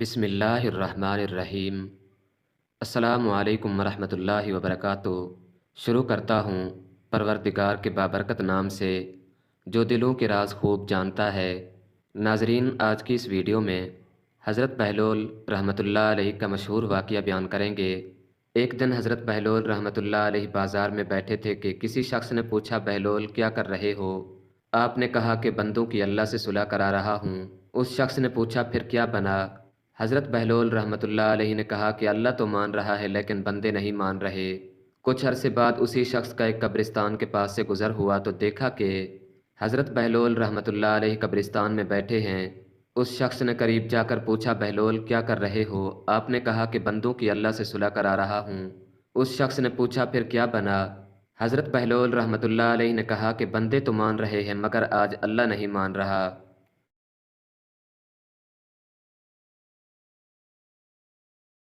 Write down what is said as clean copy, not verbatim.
بسم اللہ الرحمن الرحیم۔ السلام علیکم ورحمۃ اللہ وبرکاتہ۔ شروع کرتا ہوں پروردگار کے بابرکت نام سے جو دلوں کے راز خوب جانتا ہے۔ ناظرین، آج کی اس ویڈیو میں حضرت بہلول رحمۃ اللہ علیہ کا مشہور واقعہ بیان کریں گے۔ ایک دن حضرت بہلول رحمۃ اللہ علیہ بازار میں بیٹھے تھے کہ کسی شخص نے پوچھا، بہلول کیا کر رہے ہو؟ آپ نے کہا کہ بندوں کی اللہ سے صلح کرا رہا ہوں۔ اس شخص نے پوچھا، پھر کیا بنا؟ حضرت بہلول رحمۃ اللہ علیہ نے کہا کہ اللہ تو مان رہا ہے لیکن بندے نہیں مان رہے۔ کچھ عرصے بعد اسی شخص کا ایک قبرستان کے پاس سے گزر ہوا تو دیکھا کہ حضرت بہلول رحمۃ اللہ علیہ قبرستان میں بیٹھے ہیں۔ اس شخص نے قریب جا کر پوچھا، بہلول کیا کر رہے ہو؟ آپ نے کہا کہ بندوں کی اللہ سے صلح کرا رہا ہوں۔ اس شخص نے پوچھا، پھر کیا بنا؟ حضرت بہلول رحمۃ اللہ علیہ نے کہا کہ بندے تو مان رہے ہیں مگر آج اللہ نہیں مان رہا۔